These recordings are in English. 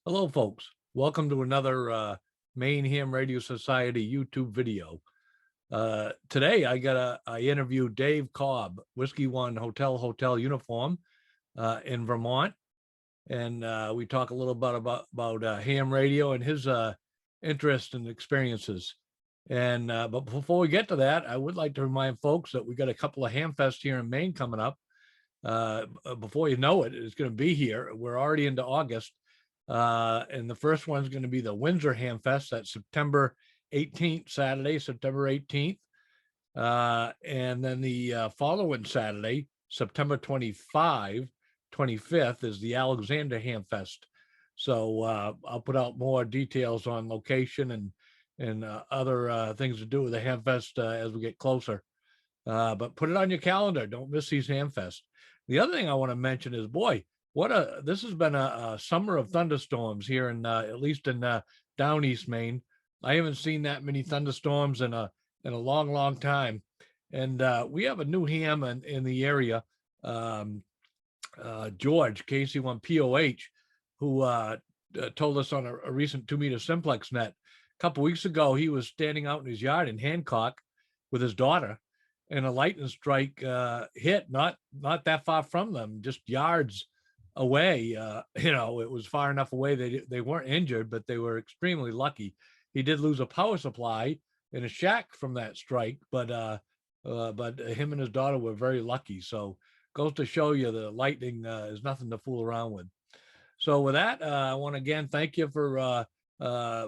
Hello, folks. Welcome to another Maine Ham Radio Society YouTube video. Today, I interviewed Dave Cobb, Whiskey One Hotel Uniform in Vermont, and we talk a little bit about ham radio and his interest and experiences. And but before we get to that, I would like to remind folks that we got a couple of ham fests here in Maine coming up. Before you know it, it's going to be here. We're already into August. And the first one's going to be the Windsor Ham Fest. That's September 18th, Saturday, September 18th. And then the following Saturday, September 25th, is the Alexander Ham Fest. So I'll put out more details on location and other things to do with the Ham Fest as we get closer. But put it on your calendar. Don't miss these Ham Fest. The other thing I want to mention is, boy, this has been a summer of thunderstorms here in at least in down East Maine. I haven't seen that many thunderstorms in a long time. And we have a new ham in the area, George KC1POH, who told us on a recent 2-meter simplex net a couple weeks ago. He was standing out in his yard in Hancock with his daughter, and a lightning strike hit not that far from them, just yards away. It was far enough away they weren't injured, but they were extremely lucky. He did lose a power supply in a shack from that strike, but him and his daughter were very lucky. So goes to show you the lightning is nothing to fool around with. So with that, I want to again thank you for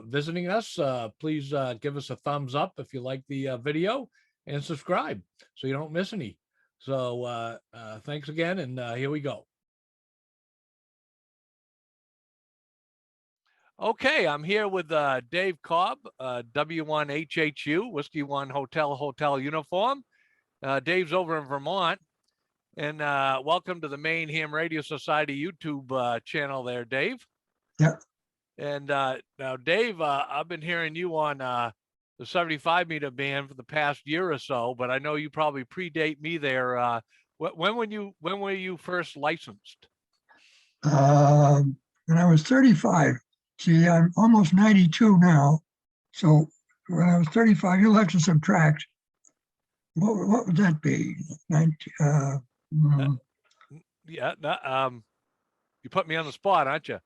visiting us. Please give us a thumbs up if you like the video, and subscribe so you don't miss any. So thanks again, and here we go. Okay, I'm here with Dave Cobb, W1HHU, Whiskey One Hotel Uniform. Dave's over in Vermont, and welcome to the Maine Ham Radio Society YouTube channel there, Dave. Yeah. And now, Dave, I've been hearing you on the 75-meter band for the past year or so, but I know you probably predate me there. When were you first licensed? When I was 35. See, I'm almost 92 now. So when I was 35, you'll have to subtract. What would that be? 90, Yeah. You put me on the spot, aren't you?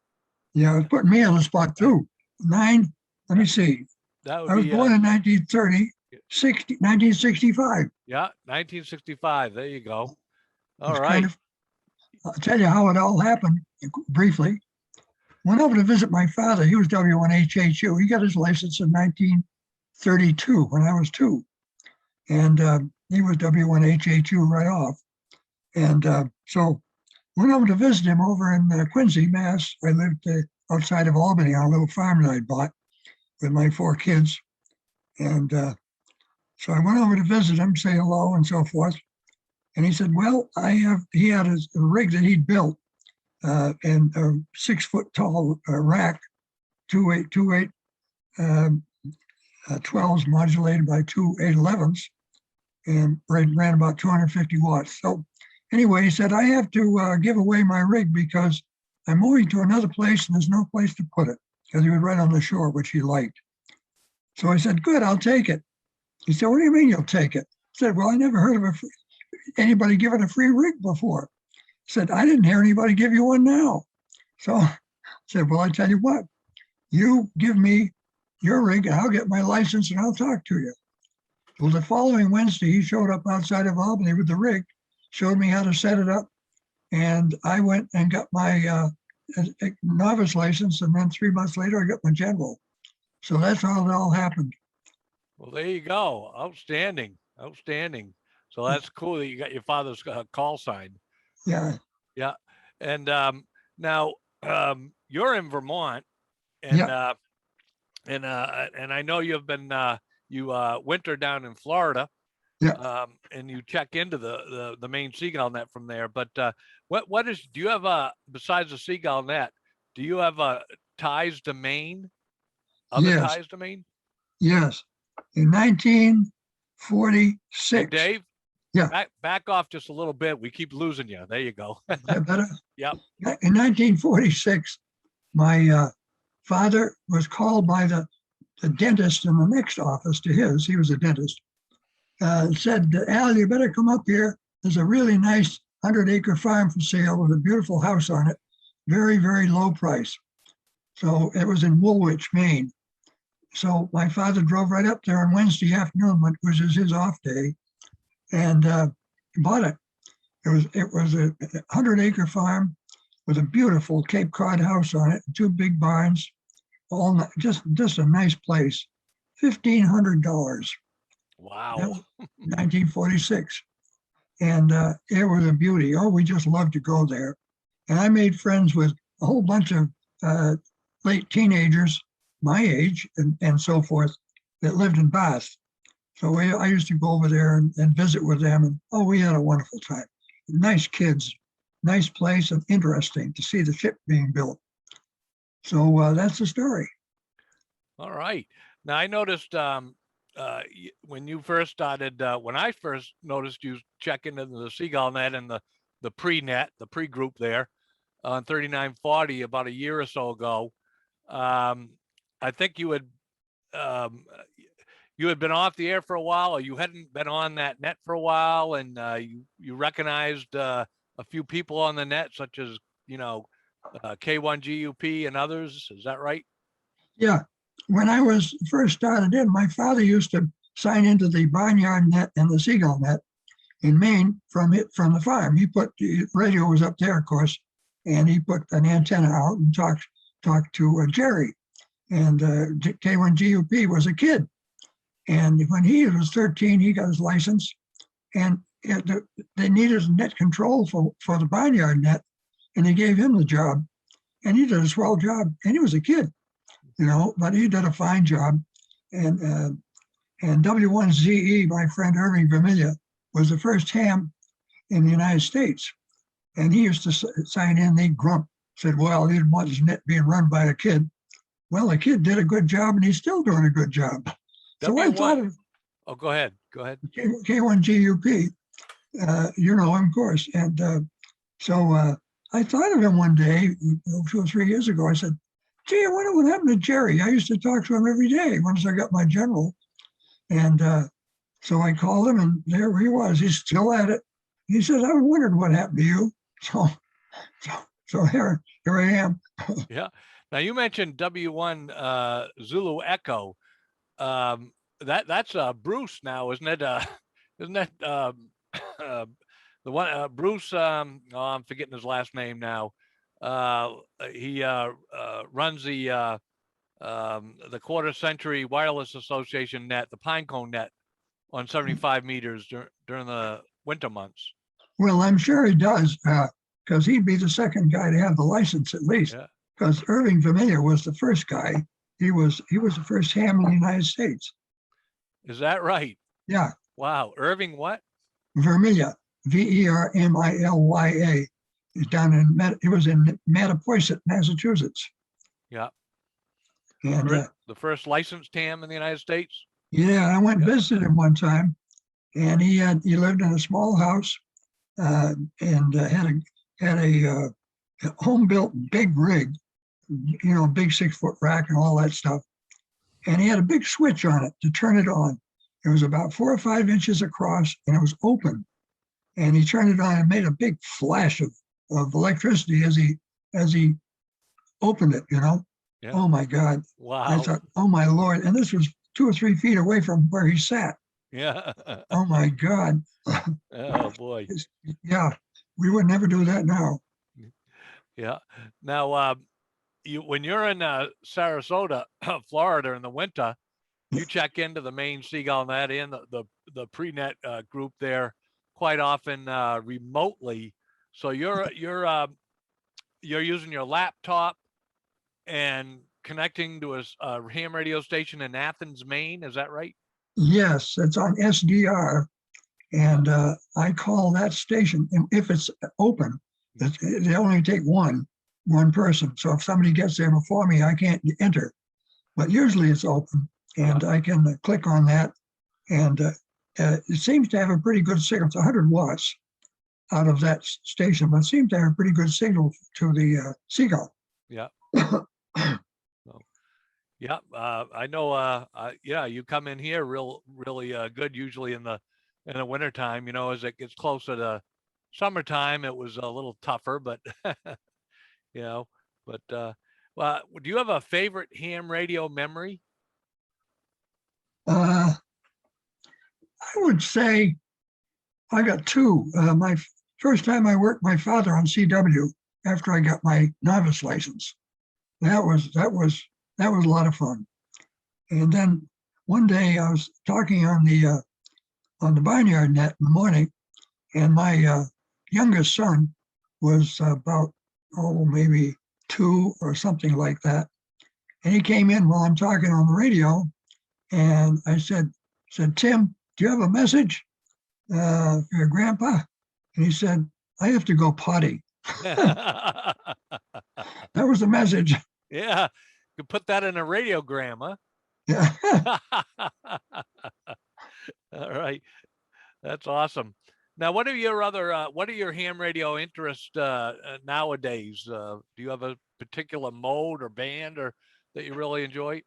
Yeah, it's putting me on the spot too. 9. Let me see. That would I was born in 1965. Yeah, 1965. There you go. All It's right. I'll tell you how it all happened briefly. Went over to visit my father. He was W1HHU. He got his license in 1932 when I was 2. And he was W1HHU right off. And so went over to visit him over in Quincy, Mass. I lived outside of Albany on a little farm that I bought with my 4 kids. And so I went over to visit him, say hello and so forth. And he said, well, he had a rig that he'd built. And a 6-foot tall rack, 2 8-12s modulated by 2 8-11s, and ran about 250 watts. So anyway, he said, I have to give away my rig because I'm moving to another place and there's no place to put it, because he was right on the shore, which he liked. So I said, good, I'll take it. He said, what do you mean you'll take it? I said, well, I never heard of anybody giving a free rig before. Said, I didn't hear anybody give you one now. So I said, well, I tell you what, you give me your rig and I'll get my license and I'll talk to you. Well, the following Wednesday, he showed up outside of Albany with the rig, showed me how to set it up. And I went and got my novice license. And then 3 months later, I got my general. So that's how it all happened. Well, there you go. Outstanding. So that's cool that you got your father's call sign. Yeah. Yeah. And now you're in Vermont, and Yeah. and I know you've been you winter down in Florida. Yeah. And you check into the Maine Seagull Net from there. But do you have besides the Seagull Net, do you have ties to Maine? Other ties to Maine? Yes. In 1946. Hey, Dave? Yeah. Back off just a little bit. We keep losing you. There you go. Is that better? Yep. In 1946, my father was called by the dentist in the next office to his. He was a dentist. Said, Al, you better come up here. There's a really nice 100-acre farm for sale with a beautiful house on it. Very, very low price. So it was in Woolwich, Maine. So my father drove right up there on Wednesday afternoon, which was his off day, and bought it. It was a 100-acre farm with a beautiful Cape Cod house on it, 2 big barns, just a nice place. $1,500. Wow. That was 1946. And it was a beauty. Oh, we just loved to go there. And I made friends with a whole bunch of late teenagers, my age, and so forth, that lived in Bath. So I used to go over there and visit with them. And oh, we had a wonderful time. Nice kids, nice place, and interesting to see the ship being built. So that's the story. All right. Now I noticed when you first started, when I first noticed you check into the Seagull Net and the pre-net, the pre-group there on 3940 about a year or so ago. I think you had been off the air for a while, or you hadn't been on that net for a while, and you recognized a few people on the net, such as K1GUP and others. Is that right? Yeah. When I was first started in, my father used to sign into the Barnyard Net and the Seagull Net in Maine from the farm. The radio was up there, of course, and he put an antenna out and talked to Jerry. And K1GUP was a kid. And when he was 13, he got his license, and they needed net control for the Barnyard Net, and they gave him the job, and he did a swell job. And he was a kid, but he did a fine job. And W1HHU, my friend Irving Vermilla, was the first ham in the United States. And he used to sign in, he'd grump, said, well, he didn't want his net being run by a kid. Well, the kid did a good job, and he's still doing a good job. So I thought of go ahead. K1GUP, him, of course. And so I thought of him one day, 2 or 3 years ago. I said, gee, I wonder what happened to Jerry. I used to talk to him every day once I got my general. And so I called him, and there he was. He's still at it. He said, I wondered what happened to you. So here I am. Yeah. Now you mentioned W1 Zulu Echo. That's Bruce now, isn't it? Isn't that the one Bruce? I'm forgetting his last name now. He runs the Quarter Century Wireless Association net, the Pinecone net, on 75 meters during the winter months. Well, I'm sure he does, because he'd be the second guy to have the license at least. Because Irving Vermilla was the first guy. He was the first ham in the United States. Is that right? Yeah. Wow. Irving what? Vermilla, Vermilya. He was in Mattapoisett, Massachusetts. Yeah. And the first licensed ham in the United States? Yeah, I went and visited him one time, and he lived in a small house and had a home-built big rig, big 6-foot rack and all that stuff. And he had a big switch on it to turn it on. It was about 4 or 5 inches across, and it was open. And he turned it on and made a big flash of electricity as he opened it. Yeah. Oh my God! Wow! I thought, oh my Lord! And this was 2 or 3 feet away from where he sat. Yeah. Oh my God! Oh boy! Yeah, we would never do that now. Yeah. Now, when you're in Sarasota, Florida in the winter, you check into the Maine Seagull Net and the pre-net group there quite often remotely. So you're using your laptop and connecting to a ham radio station in Athens, Maine. Is that right? Yes, it's on SDR, and I call that station. And if it's open, they only take one person. So if somebody gets there before me, I can't enter. But usually it's open, and I can click on that, and it seems to have a pretty good signal. It's 100 watts out of that station, but it seems to have a pretty good signal to the Seagull. Yeah. So, yeah, I know. Yeah, you come in here really good. Usually in the wintertime, as it gets closer to summertime, it was a little tougher, but you know, but well, do you have a favorite ham radio memory? Uh, I would say I got two. My first time I worked my father on CW after I got my novice license. That was a lot of fun. And then one day I was talking on the Barnyard Net in the morning, and my youngest son was about maybe two or something like that, and he came in while I'm talking on the radio, and I said Tim, do you have a message for your grandpa? And he said, I have to go potty. Yeah, That was the message. you could put that in a radiogram, Yeah. huh? All right. That's awesome. Now, what are your ham radio interests nowadays? Do you have a particular mode or band or that you really enjoy?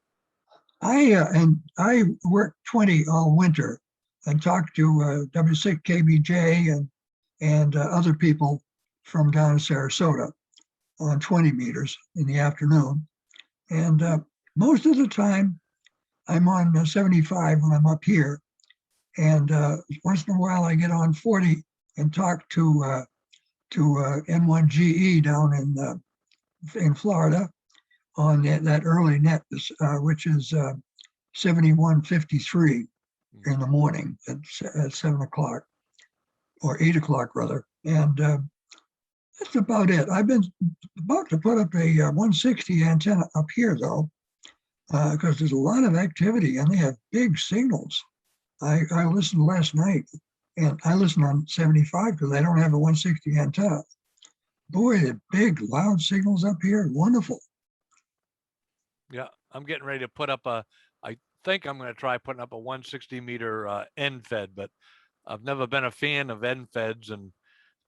I worked 20 all winter and talked to W6KBJ and other people from down in Sarasota on 20 meters in the afternoon. And most of the time, I'm on 75 when I'm up here. And once in a while, I get on 40 and talk to N1GE down in Florida on that early net, which is 7153 in the morning at 7 o'clock or 8 o'clock rather. And that's about it. I've been about to put up a 160 antenna up here though, because there's a lot of activity and they have big signals. I listened last night, and I listen on 75 because I don't have a 160 antenna. Boy, the big loud signals up here, wonderful. Yeah, I'm getting ready to put up I think I'm going to try putting up a 160 meter end fed, but I've never been a fan of end feds, and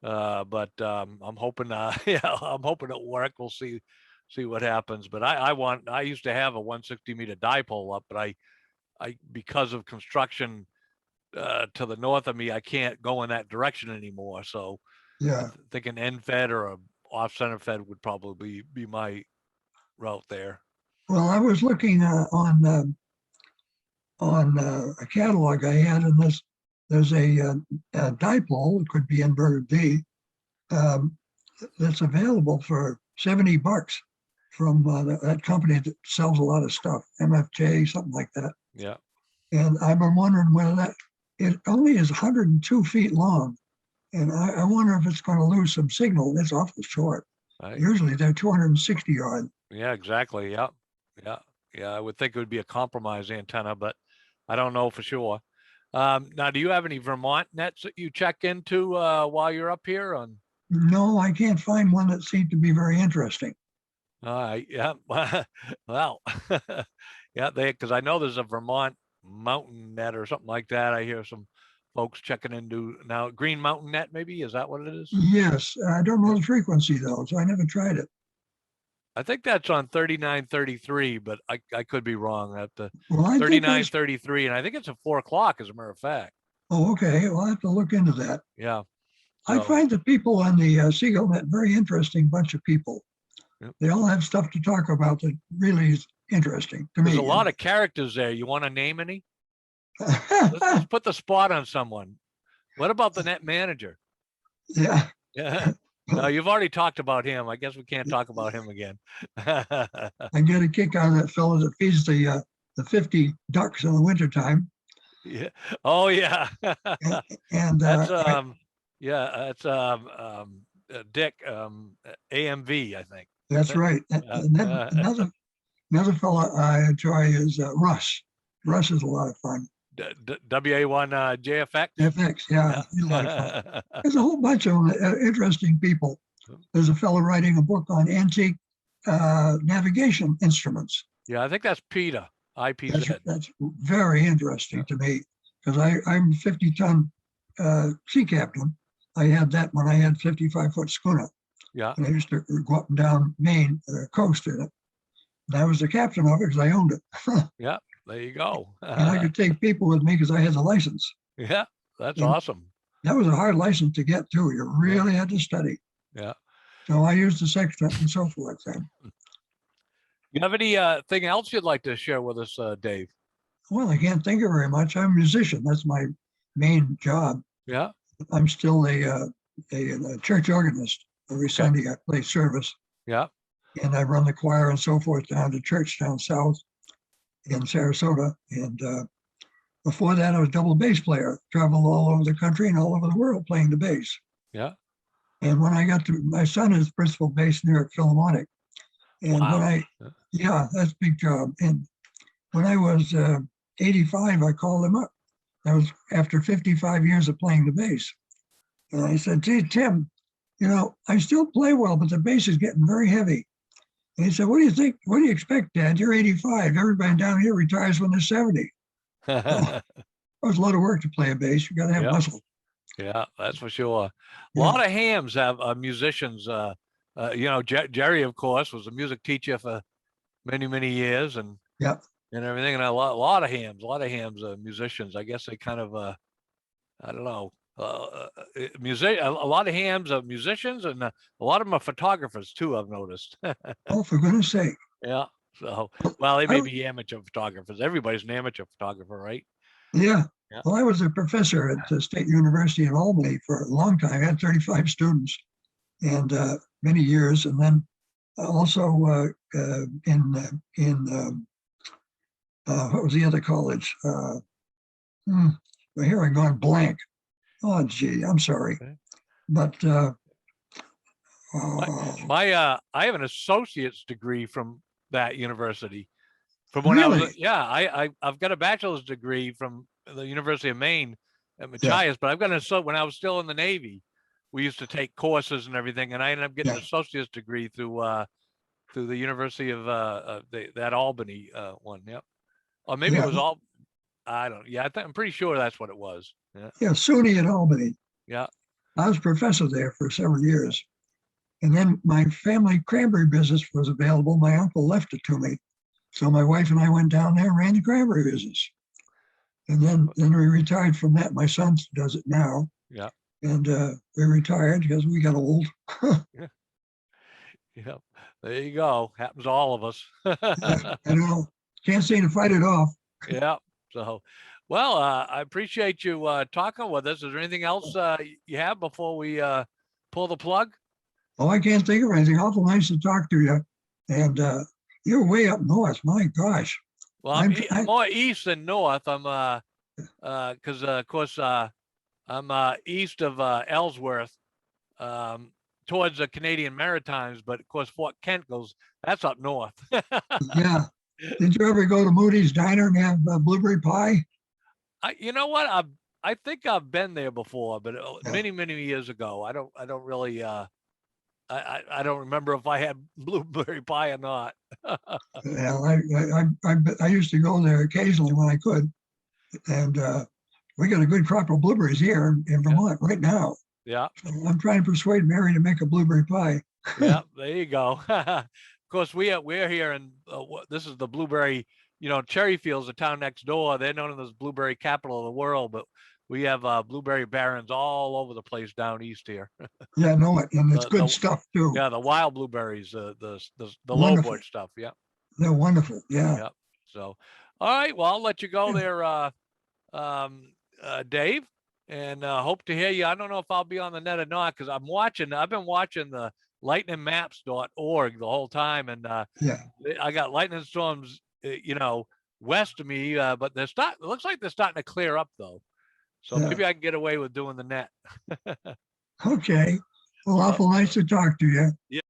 but I'm hoping, yeah, I'm hoping it'll work. We'll see what happens. But I used to have a 160 meter dipole up, but I because of construction to the north of me, I can't go in that direction anymore. So I Yeah. think an end fed or a off center fed would probably be my route there. Well, I was looking on a catalog I had, and there's a dipole. It could be inverted B. Um, that's available for $70 from that company that sells a lot of stuff, MFJ, something like that. Yeah. And I've been wondering whether it only is 102 feet long. And I wonder if it's going to lose some signal. It's awful short. Right. Usually they're 260 yard. Yeah, exactly. Yeah. Yeah. Yeah. I would think it would be a compromise antenna, but I don't know for sure. Now, do you have any Vermont nets that you check into while you're up here on? No, I can't find one that seemed to be very interesting. Yeah. Well, yeah, because I know there's a Vermont Mountain Net or something like that. I hear some folks checking into now. Green Mountain Net, maybe, is that what it is? Yes, I don't know the frequency though, so I never tried it. I think that's on 3933, but I could be wrong. At the Well, I think that's, 3933, and I think it's at 4 o'clock, as a matter of fact. oh, okay. Well, I have to look into that. Yeah. I So, find the people on the Seagull Net very interesting bunch of people. yep. They all have stuff to talk about that really is interesting to There's me. a lot of characters there. You want to name any? Let's put the spot on someone. What about the net manager? Yeah. Yeah. No, you've already talked about him. I guess we can't talk about him again. I get a kick out of that fellow that feeds the 50 ducks in the wintertime. Yeah. Oh yeah. And That's yeah, that's Dick AMV, I think. that's right. And then another fellow I enjoy is Russ. Russ is a lot of fun. WA1 JFX. FX, yeah, he's a lot of fun. There's a whole bunch of interesting people. There's a fellow writing a book on antique navigation instruments. Yeah, I think that's Peter, IPZ. That's very interesting to me because I'm 50-ton sea captain. I had that when I had 55-foot schooner. Yeah. And I used to go up and down Maine coast in it. And I was the captain of it because I owned it. Yeah, there you go. And I could take people with me because I had the license. Yeah, that's And awesome. that was a hard license to get too. You really had to study. Yeah. So I used the sextant and so forth then. You have any thing else you'd like to share with us, Dave? Well, I can't think of very much. I'm a musician. That's my main job. Yeah. I'm still a church organist. Every Sunday I play service. Yeah. And I run the choir and so forth down to church down south in Sarasota. And before that, I was double bass player, traveled all over the country and all over the world playing the bass. Yeah. And when I got to, my son is principal bass New York Philharmonic. And Wow. yeah, that's a big job. And when I was 85, I called him up. That was after 55 years of playing the bass. And I said, gee, Tim, I still play well, but the bass is getting very heavy. And he said, what do you think? What do you expect, Dad? You're 85. Everybody down here retires when they're 70. It was a lot of work to play a bass. You got to have muscle. Yeah, that's for sure. A lot of hams have musicians. Jerry, of course, was a music teacher for many, many years, and everything. And a lot of hams are musicians. I guess they kind of, I don't know, a lot of hams are musicians, and a lot of them are photographers too, I've noticed. Oh, for goodness sake. Yeah. So, well, they may be amateur photographers. Everybody's an amateur photographer, right? Yeah. Well, I was a professor at the State University in Albany for a long time. I had 35 students and many years. And then also in what was the other college? Here I'm going blank. Oh, gee, I'm sorry. Okay. But I have an associate's degree from that university. From when really? I've got a bachelor's degree from the University of Maine at Machias, but I've got when I was still in the Navy, we used to take courses and everything, and I ended up getting an associate's degree through the University of that Albany one. Yep. Or maybe it was all. I don't. Yeah, I'm pretty sure that's what it was. Yeah, SUNY at Albany. Yeah. I was professor there for several years. And then my family cranberry business was available. My uncle left it to me. So my wife and I went down there and ran the cranberry business. And then we retired from that. My son does it now. Yeah. And we retired because we got old. Yeah. There you go. Happens to all of us. Can't seem to fight it off. Yeah. So, well, I appreciate you talking with us. Is there anything else you have before we pull the plug? Oh, I can't think of anything. Awful nice to talk to you. And you're way up north. My gosh. Well, I'm more east than north. I'm because of course I'm east of Ellsworth, towards the Canadian Maritimes, but of course Fort Kent that's up north. Yeah. Did you ever go to Moody's Diner and have blueberry pie? You know what? I think I've been there before, but many, many years ago. I don't really. I don't remember if I had blueberry pie or not. Yeah, I used to go there occasionally when I could, and we got a good crop of blueberries here in Vermont right now. Yeah. So I'm trying to persuade Mary to make a blueberry pie. Yeah, there you go. Of course, we're here, and this is the blueberry. Cherry Field's the town next door. They're known as blueberry capital of the world, but we have blueberry barons all over the place down east here. Yeah, I know it, and it's good stuff too. Yeah, the wild blueberries, the low bush stuff. Yeah, they're wonderful. Yeah. Yeah. So, all right. Well, I'll let you go there, Dave, and hope to hear you. I don't know if I'll be on the net or not because I've been watching the lightningmaps.org the whole time, and I got lightning storms, west of me, but it looks like they're starting to clear up though. So maybe I can get away with doing the net. Okay. Well, awful nice to talk to you. Yeah.